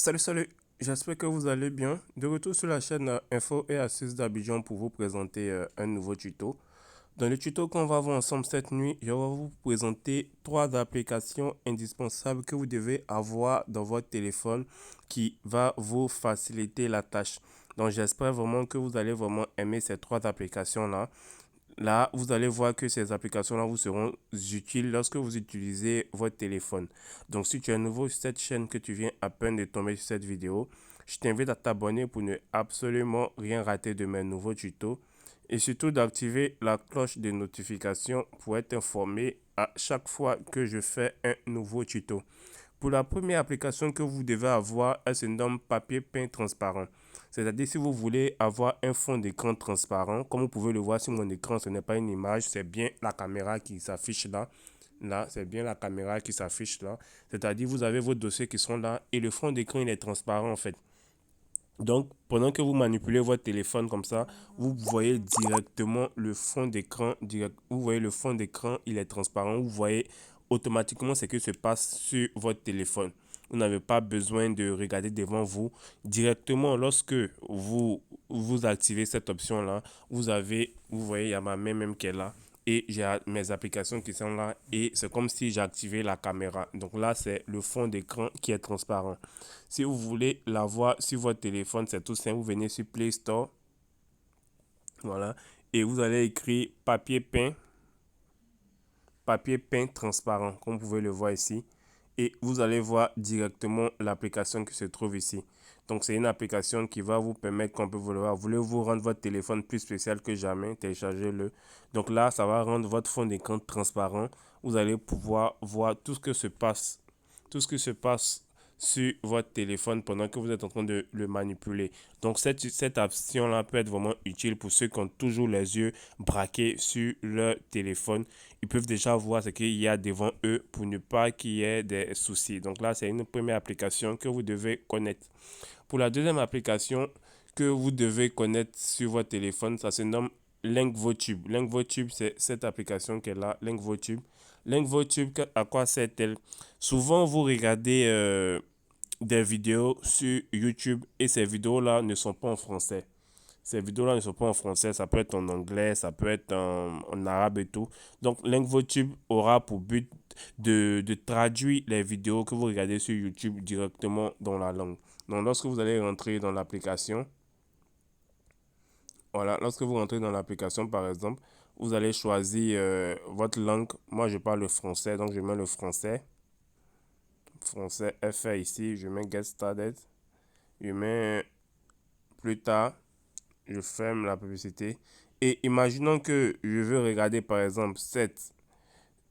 Salut, j'espère que vous allez bien. De retour sur la chaîne Info et Astuces d'Abidjan pour vous présenter un nouveau tuto. Dans le tuto qu'on va voir ensemble cette nuit, je vais vous présenter trois applications indispensables que vous devez avoir dans votre téléphone qui va vous faciliter la tâche. Donc j'espère vraiment que vous allez vraiment aimer ces trois applications-là. Là, vous allez voir que ces applications-là vous seront utiles lorsque vous utilisez votre téléphone. Donc, si tu es nouveau sur cette chaîne, que tu viens à peine de tomber sur cette vidéo, je t'invite à t'abonner pour ne absolument rien rater de mes nouveaux tutos et surtout d'activer la cloche de notification pour être informé à chaque fois que je fais un nouveau tuto. Pour la première application que vous devez avoir, elle se nomme papier peint transparent. C'est-à-dire si vous voulez avoir un fond d'écran transparent, comme vous pouvez le voir sur mon écran, ce n'est pas une image, c'est bien la caméra qui s'affiche là. Là, c'est bien la caméra qui s'affiche là. C'est-à-dire vous avez vos dossiers qui sont là et le fond d'écran il est transparent en fait. Donc, pendant que vous manipulez votre téléphone comme ça, vous voyez directement le fond d'écran. Vous voyez le fond d'écran, il est transparent. Vous voyez automatiquement ce qui se passe sur votre téléphone. Vous n'avez pas besoin de regarder devant vous. Directement, lorsque vous activez cette option-là, vous voyez, il y a ma main même qui est là et j'ai mes applications qui sont là et c'est comme si j'activais la caméra. Donc là, c'est le fond d'écran qui est transparent. Si vous voulez l'avoir sur votre téléphone, c'est tout simple. Vous venez sur Play Store, voilà, et vous allez écrire papier peint transparent, comme vous pouvez le voir ici. Et vous allez voir directement l'application qui se trouve ici. Donc, c'est une application qui va vous permettre, qu'on peut vous le voir. Voulez-vous rendre votre téléphone plus spécial que jamais? Téléchargez-le. Donc là, ça va rendre votre fond d'écran transparent. Vous allez pouvoir voir tout ce qui se passe sur votre téléphone pendant que vous êtes en train de le manipuler. Donc cette option-là peut être vraiment utile pour ceux qui ont toujours les yeux braqués sur leur téléphone. Ils peuvent déjà voir ce qu'il y a devant eux pour ne pas qu'il y ait des soucis. Donc là, c'est une première application que vous devez connaître. Pour la deuxième application que vous devez connaître sur votre téléphone, ça se nomme LinkVotube. LinkVotube, c'est cette application qui est là, LinkVotube. LinkVotube, à quoi sert-elle? Souvent, vous regardez des vidéos sur YouTube et ces vidéos-là ne sont pas en français. Ces vidéos-là ne sont pas en français, ça peut être en anglais, ça peut être en arabe et tout. Donc, LinkVotube aura pour but de traduire les vidéos que vous regardez sur YouTube directement dans la langue. Donc, lorsque vous allez rentrer dans l'application, voilà, lorsque vous rentrez dans l'application, par exemple, vous allez choisir votre langue. Moi, je parle le français, donc je mets le français. Français FR ici, je mets Get Started. Je mets plus tard. Je ferme la publicité. Et imaginons que je veux regarder par exemple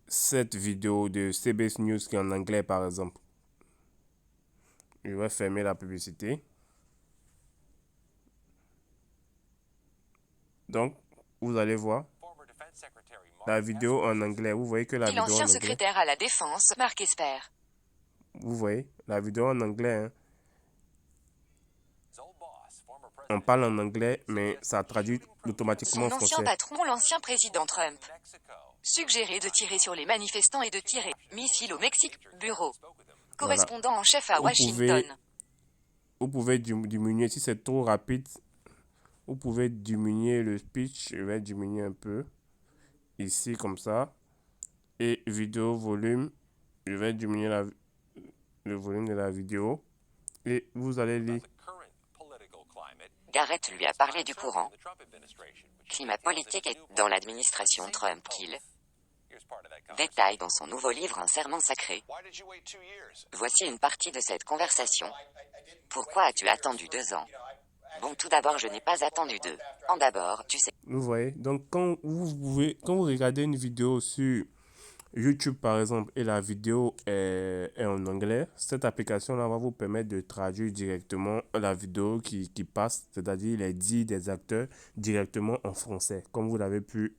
cette vidéo de CBS News qui est en anglais par exemple. Je vais fermer la publicité. Donc, vous allez voir la vidéo en anglais. Vous voyez que la Dit vidéo l'ancien en anglais. secrétaire à la Défense, Marc Esper. Vous voyez la vidéo en anglais. Hein. On parle en anglais, mais ça traduit automatiquement en Son ancien français. patron, l'ancien président Trump. Suggéré de tirer sur les manifestants et de tirer missiles au Mexique. Bureau. Voilà. Correspondant en chef à Vous Washington. pouvez, vous pouvez diminuer, si c'est trop rapide, vous pouvez diminuer le speech. Je vais diminuer un peu. Ici, comme ça. Et vidéo volume. Je vais diminuer le volume de la vidéo. Et vous allez lire. Garrett lui a parlé du courant climat politique et dans l'administration Trump qu'il détaille dans son nouveau livre Un serment sacré. Voici une partie de cette conversation. Pourquoi as-tu attendu 2 ans? Bon, tout d'abord, je n'ai pas attendu 2 ans d'abord, tu sais. Vous voyez. Donc, quand vous regardez une vidéo sur YouTube, par exemple, et la vidéo est en anglais, cette application-là va vous permettre de traduire directement la vidéo qui passe, c'est-à-dire les dits des acteurs directement en français, comme vous l'avez pu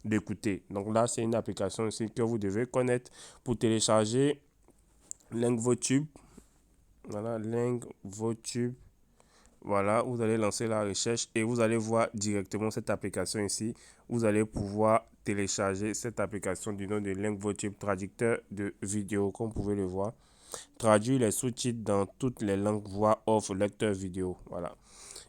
l'écouter. Donc là, c'est une application aussi que vous devez connaître pour télécharger LinkVotube. Voilà, LinkVotube. Voilà, vous allez lancer la recherche et vous allez voir directement cette application ici. Vous allez pouvoir télécharger cette application du nom de LinkVotube, traducteur de vidéo, comme vous pouvez le voir. traduire les sous-titres dans toutes les langues, voix off, lecteur vidéo. Voilà.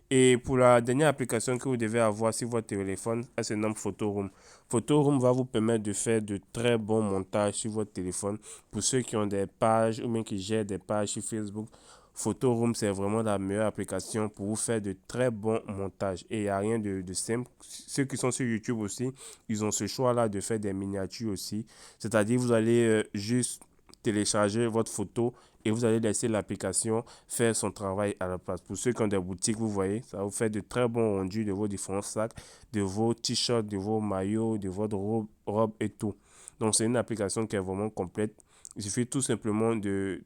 Et pour la dernière application que vous devez avoir sur votre téléphone, elle se nomme Photoroom. Photoroom va vous permettre de faire de très bons montages sur votre téléphone. Pour ceux qui ont des pages ou même qui gèrent des pages sur Facebook, Photoroom, c'est vraiment la meilleure application pour vous faire de très bons montages. Et il n'y a rien de simple. Ceux qui sont sur YouTube aussi, ils ont ce choix-là de faire des miniatures aussi. C'est-à-dire, vous allez juste télécharger votre photo et vous allez laisser l'application faire son travail à la place. Pour ceux qui ont des boutiques, vous voyez, ça va vous faire de très bons rendus de vos différents sacs, de vos t-shirts, de vos maillots, de votre robe et tout. Donc, c'est une application qui est vraiment complète. Il suffit tout simplement de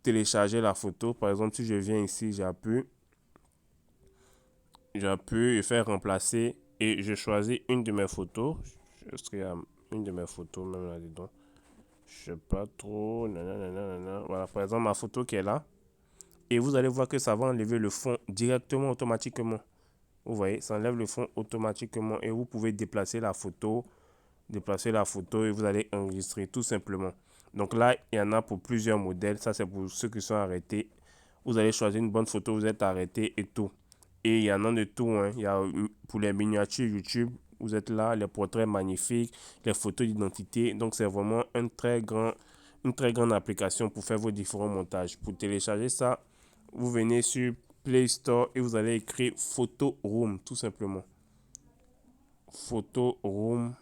télécharger la photo. Par exemple, si je viens ici, j'appuie et faire remplacer et je choisis une de mes photos. Je serai à une de mes photos même là-dedans. Je sais pas trop. Nanana. Voilà, par exemple, ma photo qui est là. Et vous allez voir que ça va enlever le fond directement, automatiquement. Vous voyez, ça enlève le fond automatiquement. Et vous pouvez déplacer la photo et vous allez enregistrer tout simplement. Donc là, il y en a pour plusieurs modèles. Ça, c'est pour ceux qui sont arrêtés. Vous allez choisir une bonne photo, vous êtes arrêté et tout. Et il y en a de tout. Hein. Il y a pour les miniatures YouTube, vous êtes là, les portraits magnifiques, les photos d'identité. Donc, c'est vraiment une très grande application pour faire vos différents montages. Pour télécharger ça, vous venez sur Play Store et vous allez écrire Photoroom, tout simplement. Photoroom.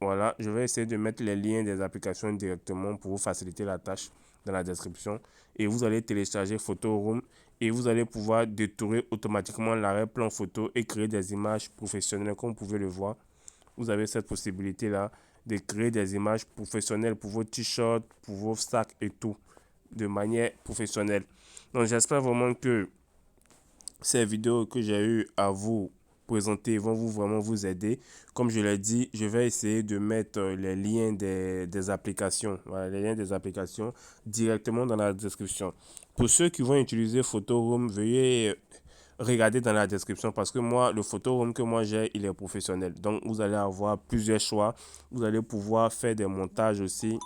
Voilà, je vais essayer de mettre les liens des applications directement pour vous faciliter la tâche dans la description. Et vous allez télécharger Photoroom et vous allez pouvoir détourer automatiquement l'arrière-plan photo et créer des images professionnelles comme vous pouvez le voir. Vous avez cette possibilité-là de créer des images professionnelles pour vos t-shirts, pour vos sacs et tout, de manière professionnelle. Donc j'espère vraiment que ces vidéos que j'ai eu à vous présenter vont vraiment vous aider. Comme je l'ai dit, je vais essayer de mettre les liens des applications, voilà, les liens des applications directement dans la description. Pour ceux qui vont utiliser Photoroom, veuillez regarder dans la description parce que moi, le Photoroom que moi j'ai, il est professionnel. Donc, vous allez avoir plusieurs choix. Vous allez pouvoir faire des montages aussi.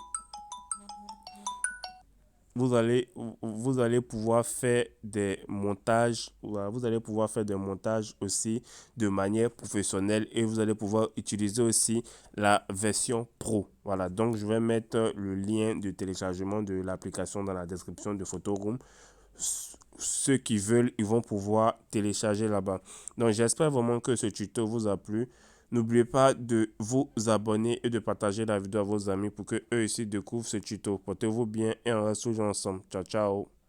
Vous allez pouvoir faire des montages, voilà, vous allez pouvoir faire des montages aussi de manière professionnelle et vous allez pouvoir utiliser aussi la version pro. Voilà, donc je vais mettre le lien de téléchargement de l'application dans la description de Photoroom. Ceux qui veulent, ils vont pouvoir télécharger là-bas. Donc j'espère vraiment que ce tuto vous a plu. N'oubliez pas de vous abonner et de partager la vidéo à vos amis pour que eux aussi découvrent ce tuto. Portez-vous bien et on reste toujours ensemble. Ciao, ciao.